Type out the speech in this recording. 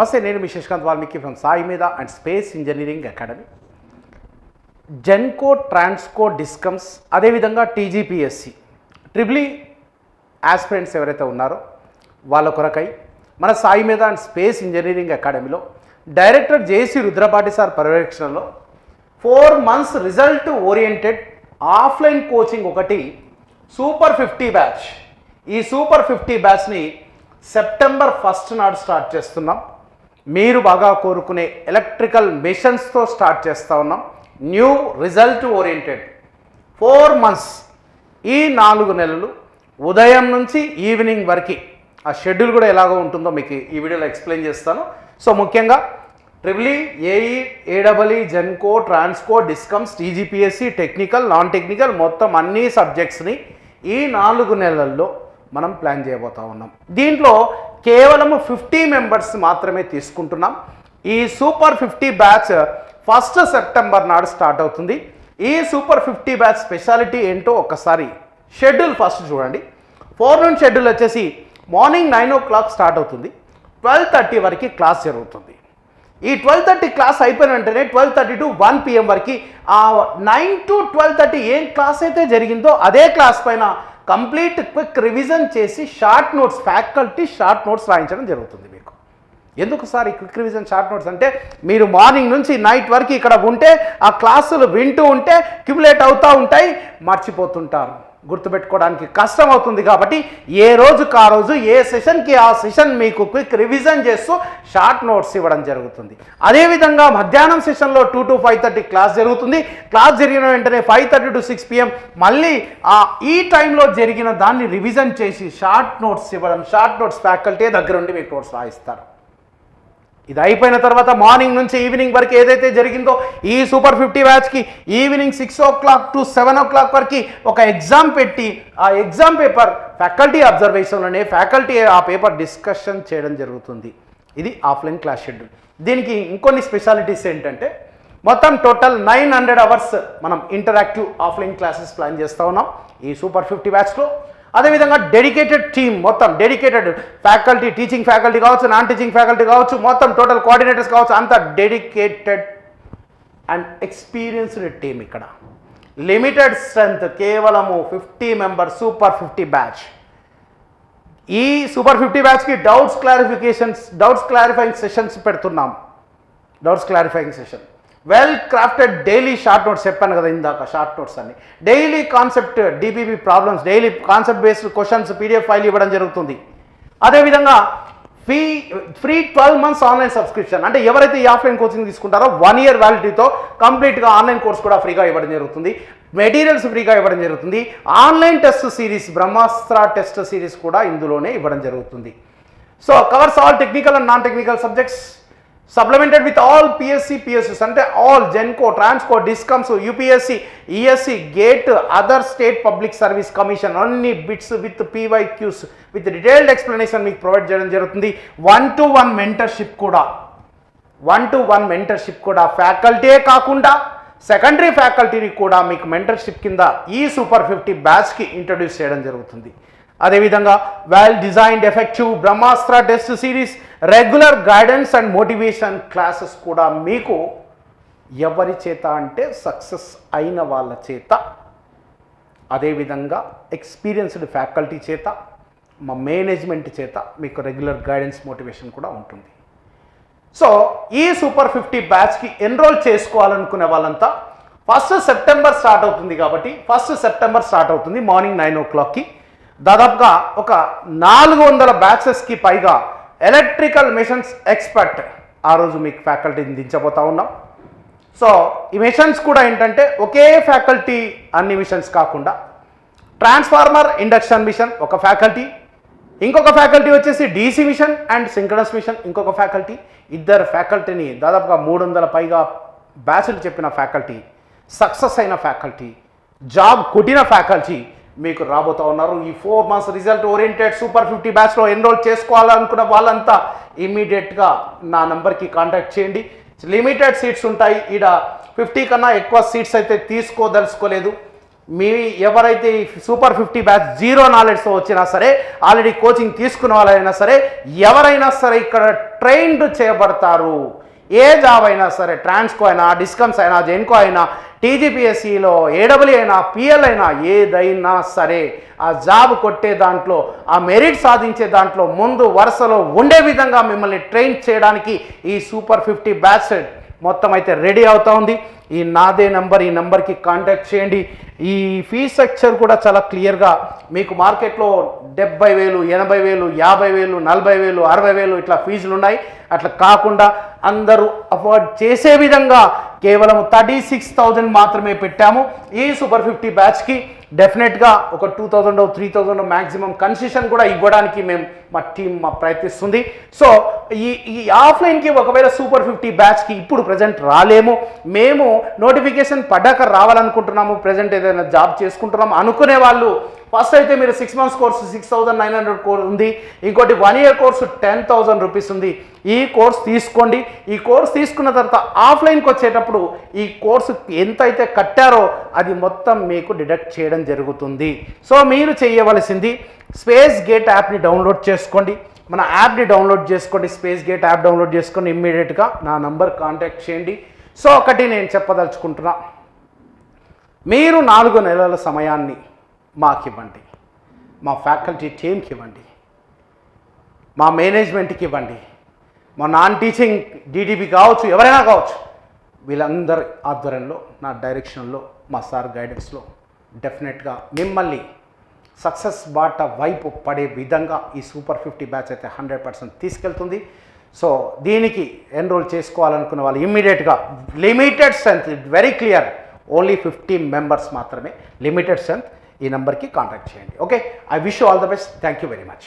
నమస్తే, నేను మీ శశికాంత్ వాల్మీకి ఫ్రమ్ సాయి మీద and space engineering academy. Genco, Transco, discoms, అదేవిధంగా టీజీపీఎస్సి ట్రిపుల్ ఈ ఆస్పిరెంట్స్ ఎవరైతే ఉన్నారో వాళ్ళ కొరకై మన సాయి మీద అండ్ స్పేస్ ఇంజనీరింగ్ అకాడమీలో డైరెక్టర్ జేసీ రుద్రపాటి సార్ పర్యవేక్షణలో 4 months result oriented offline coaching ఒకటి సూపర్ 50 బ్యాచ్. ఈ సూపర్ 50 బ్యాచ్ని సెప్టెంబర్ 1 నాడు స్టార్ట్ చేస్తున్నాం. మీరు బాగా కోరుకునే ఎలక్ట్రికల్ మిషన్స్తో స్టార్ట్ చేస్తూ ఉన్నాం. న్యూ రిజల్ట్ ఓరియంటెడ్ 4 months, ఈ 4 నెలలు ఉదయం నుంచి ఈవినింగ్ వరకు. ఆ షెడ్యూల్ కూడా ఎలాగో ఉంటుందో మీకు ఈ వీడియోలో ఎక్స్ప్లెయిన్ చేస్తాను. సో ముఖ్యంగా triple E, AE, AWE, Genco, Transco, discoms, TGPSC, technical, non technical మొత్తం అన్ని సబ్జెక్ట్స్ని ఈ 4 నెలల్లో మనం ప్లాన్ చేయబోతా ఉన్నాం. దీంట్లో కేవలం 50 మెంబర్స్ మాత్రమే తీసుకుంటున్నాం. ఈ సూపర్ 50 బ్యాచ్ 1 సెప్టెంబర్ నాడు స్టార్ట్ అవుతుంది. ఈ సూపర్ 50 బ్యాచ్ స్పెషాలిటీ ఏంటో ఒక్కసారి షెడ్యూల్ ఫస్ట్ చూడండి. ఫోర్నూన్ షెడ్యూల్ వచ్చేసి మార్నింగ్ 9 o'clock స్టార్ట్ అవుతుంది. 12:30 వరకు క్లాస్ జరుగుతుంది. ఈ 12:30 క్లాస్ అయిపోయిన వెంటనే 12:30 to 1 PM వరకు ఆ 9 to 12:30 ఏం క్లాస్ అయితే జరిగిందో అదే క్లాస్ పైన కంప్లీట్ క్విక్ రివిజన్ చేసి short notes, faculty short notes రాయించడం జరుగుతుంది. మీకు ఎందుకు సార్ ఈ క్విక్ రివిజన్ షార్ట్ నోట్స్ అంటే, మీరు మార్నింగ్ నుంచి నైట్ వరకు ఇక్కడ ఉంటే ఆ క్లాసులు వింటూ ఉంటే క్యుములేట్ అవుతూ ఉంటాయి, మర్చిపోతుంటారు, గుర్తుపెట్టుకోవడానికి కష్టం అవుతుంది. కాబట్టి ఏ రోజుకి ఆ రోజు, ఏ సెషన్కి ఆ సెషన్ మీకు క్విక్ రివిజన్ చేస్తూ షార్ట్ నోట్స్ ఇవ్వడం జరుగుతుంది. అదేవిధంగా మధ్యాహ్నం సెషన్లో 2 to 5:30 క్లాస్ జరుగుతుంది. క్లాస్ జరిగిన వెంటనే 5:30 to 6 PM మళ్ళీ ఈ టైంలో జరిగిన దాన్ని రివిజన్ చేసి షార్ట్ నోట్స్ ఇవ్వడం, షార్ట్ నోట్స్ ఫ్యాకల్టీ దగ్గర ఉండి మీకు నోట్స్ రాయిస్తారు. ఇది అయిపోయిన తర్వాత మార్నింగ్ నుంచి ఈవినింగ్ వరకు ఏదైతే జరిగిందో ఈ super 50 బ్యాచ్కి evening 6 o'clock to 7 o'clock వరకు ఒక ఎగ్జామ్ పెట్టి ఆ ఎగ్జామ్ పేపర్ ఫ్యాకల్టీ అబ్జర్వేషన్లోనే ఫ్యాకల్టీ ఆ పేపర్ డిస్కషన్ చేయడం జరుగుతుంది. ఇది ఆఫ్లైన్ క్లాస్ షెడ్యూల్. దీనికి ఇంకొన్ని స్పెషాలిటీస్ ఏంటంటే, మొత్తం టోటల్ 900 hours మనం ఇంటరాక్టివ్ ఆఫ్లైన్ క్లాసెస్ ప్లాన్ చేస్తూ ఉన్నాం ఈ సూపర్ 50 బ్యాచ్లో. అదేవిధంగా డెడికేటెడ్ టీమ్, మొత్తం డెడికేటెడ్ ఫ్యాకల్టీ, టీచింగ్ ఫ్యాకల్టీ కావచ్చు, నాన్ టీచింగ్ ఫ్యాకల్టీ కావచ్చు, మొత్తం టోటల్ కోఆర్డినేటర్స్ కావచ్చు, అంతా డెడికేటెడ్ అండ్ ఎక్స్పీరియన్స్డ్ టీమ్. ఇక్కడ లిమిటెడ్ స్ట్రెంత్, కేవలము 50 మెంబర్స్ సూపర్ 50 బ్యాచ్. ఈ సూపర్ 50 బ్యాచ్కి డౌట్స్ క్లారిఫైయింగ్ సెషన్స్ పెడుతున్నాం. Doubts clarifying session, well crafted daily short notes చెప్పాను కదా ఇందాక, షార్ట్ నోట్స్ అన్ని daily concept, DBB problems, daily concept based questions PDF file ఇవ్వడం జరుగుతుంది. అదేవిధంగా ఫ్రీ 12 months ఆన్లైన్ సబ్స్క్రిప్షన్, అంటే ఎవరైతే ఈ ఆఫ్లైన్ కోచింగ్ తీసుకుంటారో 1 year వ్యాలిడిటీతో కంప్లీట్గా ఆన్లైన్ కోర్స్ కూడా ఫ్రీగా ఇవ్వడం జరుగుతుంది. మెటీరియల్స్ ఫ్రీగా ఇవ్వడం జరుగుతుంది. Online test series, Brahmastra test series కూడా ఇందులోనే ఇవ్వడం జరుగుతుంది. So covers all technical and non technical subjects, supplemented with all PSC, PSS అంటే all Genco, Transco, Discoms, UPSC, ESC, GATE, other state public service commission అన్ని bits with PYQs with detailed explanation మీకు provide చేయడం జరుగుతుంది. 1-to-1 mentorship కూడా, 1-to-1 mentorship కూడా ఫ్యాకల్టీయే కాకుండా secondary ఫ్యాకల్టీని కూడా మీకు మెంటర్షిప్ కింద ఈ సూపర్ 50 బ్యాచ్కి ఇంట్రడ్యూస్ చేయడం జరుగుతుంది. అదేవిధంగా well designed effective Brahmastra test series, regular guidance and motivation classes కూడా మీకు ఎవరి చేత అంటే సక్సెస్ అయిన వాళ్ళ చేత, అదేవిధంగా ఎక్స్పీరియన్స్డ్ ఫ్యాకల్టీ చేత, మా మేనేజ్మెంట్ చేత మీకు రెగ్యులర్ గైడెన్స్, మోటివేషన్ కూడా ఉంటుంది. సో ఈ సూపర్ 50 బ్యాచ్కి ఎన్రోల్ చేసుకోవాలనుకునే వాళ్ళంతా 1 సెప్టెంబర్ స్టార్ట్ అవుతుంది. కాబట్టి 1 సెప్టెంబర్ స్టార్ట్ అవుతుంది మార్నింగ్ 9 o'clockకి. దాదాపుగా ఒక 400 బ్యాచెస్కి పైగా ఎలక్ట్రికల్ మిషన్స్ ఎక్స్పర్ట్ ఆ రోజు మీకు ఫ్యాకల్టీని దించబోతా ఉన్నాం. సో ఈ మిషన్స్ కూడా ఏంటంటే ఒకే ఫ్యాకల్టీ అన్ని మిషన్స్ కాకుండా, ట్రాన్స్ఫార్మర్ ఇండక్షన్ మిషన్ ఒక ఫ్యాకల్టీ, ఇంకొక ఫ్యాకల్టీ వచ్చేసి DC machine and synchronous machine ఇంకొక ఫ్యాకల్టీ. ఇద్దరు ఫ్యాకల్టీని, దాదాపుగా 300 పైగా బ్యాచ్లు చెప్పిన ఫ్యాకల్టీ, సక్సెస్ అయిన ఫ్యాకల్టీ, జాబ్ కొట్టిన ఫ్యాకల్టీ మీకు రాబోతూ ఉన్నారు. ఈ 4 months రిజల్ట్ ఓరియంటెడ్ సూపర్ 50 బ్యాచ్లో ఎన్రోల్ చేసుకోవాలనుకున్న వాళ్ళంతా ఇమ్మీడియట్గా నా నెంబర్కి కాంటాక్ట్ చేయండి. లిమిటెడ్ సీట్స్ ఉంటాయి. ఈడ 50 కన్నా ఎక్కువ సీట్స్ అయితే తీసుకోదలుచుకోలేదు. మీ ఎవరైతే సూపర్ 50 బ్యాచ్ జీరో నాలెడ్జ్తో వచ్చినా సరే, ఆల్రెడీ కోచింగ్ తీసుకున్న వాళ్ళైనా సరే, ఎవరైనా సరే ఇక్కడ ట్రైన్డ్ చేయబడతారు. ఏ జాబ్ అయినా సరే, ట్రాన్స్కో అయినా, డిస్కమ్స్ అయినా, జెన్కో అయినా, టీజీపీఎస్సీలో ఏడబ్ల్యూ అయినా, పిఎల్ అయినా, ఏదైనా సరే ఆ జాబ్ కొట్టే దాంట్లో, ఆ మెరిట్ సాధించే దాంట్లో ముందు వరుసలో ఉండే విధంగా మిమ్మల్ని ట్రైన్ చేయడానికి ఈ సూపర్ 50 బ్యాచ్ మొత్తం అయితే రెడీ అవుతా ఉంది. ఈ నాదే నంబర్, ఈ నెంబర్కి కాంటాక్ట్ చేయండి. ఈ ఫీ స్ట్రక్చర్ కూడా చాలా క్లియర్గా మీకు మార్కెట్లో 70,000, 80,000, 50,000, 40,000, 60,000 ఇట్లా ఫీజులు ఉన్నాయి. అట్లా కాకుండా అందరూ అఫోర్డ్ చేసే విధంగా కేవలం 36,000 మాత్రమే పెట్టాము. ఈ సూపర్ 50 బ్యాచ్కి డెఫినెట్గా ఒక 2,000, 3,000 మ్యాక్సిమం కన్సెషన్ కూడా ఇవ్వడానికి మా టీం ప్రయత్నిస్తుంది. సో ఈ ఆఫ్లైన్కి ఒకవేళ సూపర్ 50 బ్యాచ్కి ఇప్పుడు ప్రజెంట్ రాలేము, మేము నోటిఫికేషన్ పడ్డాక రావాలనుకుంటున్నాము, ప్రజెంట్ ఏదైనా జాబ్ చేసుకుంటున్నాము అనుకునే వాళ్ళు ఫస్ట్ అయితే మీరు 6 months కోర్సు 6,900 కోర్స్ ఉంది, ఇంకోటి 1 year కోర్సు 10,000 రూపీస్ ఉంది. ఈ కోర్స్ తీసుకోండి. ఈ కోర్స్ తీసుకున్న తర్వాత ఆఫ్లైన్కి వచ్చేటప్పుడు ఈ కోర్సు ఎంత అయితే కట్టారో అది మొత్తం మీకు డిడక్ట్ చేయడం జరుగుతుంది. సో మీరు చేయవలసింది స్పేస్ గేట్ యాప్ని డౌన్లోడ్ చేసుకోండి. మన యాప్ని డౌన్లోడ్ చేసుకోండి, స్పేస్ గేట్ యాప్ డౌన్లోడ్ చేసుకొని ఇమ్మీడియట్గా నా నంబర్ కాంటాక్ట్ చేయండి. సో ఒకటి నేను చెప్పదలుచుకుంటున్నా, మీరు 4 నెలల సమయాన్ని మాకు ఇవ్వండి, మా ఫ్యాకల్టీ టీమ్కి ఇవ్వండి, మా మేనేజ్మెంట్కి ఇవ్వండి, మా నాన్ టీచింగ్ డీడీపీ కావచ్చు, ఎవరైనా కావచ్చు, వీళ్ళందరి ఆధ్వర్యంలో, నా డైరెక్షన్లో, మా సార్ గైడెన్స్లో డెఫినెట్గా మిమ్మల్ని సక్సెస్ బాట వైపు పడే విధంగా ఈ సూపర్ 50 బ్యాచ్ అయితే 100% తీసుకెళ్తుంది. సో దీనికి ఎన్రోల్ చేసుకోవాలనుకున్న వాళ్ళు ఇమ్మీడియట్గా limited strength, very clear, only 50 members మాత్రమే, లిమిటెడ్ స్ట్రెంత్, ఈ నెంబర్కి కాంటాక్ట్ చేయండి. Okay, I wish you all the best. Thank you very much.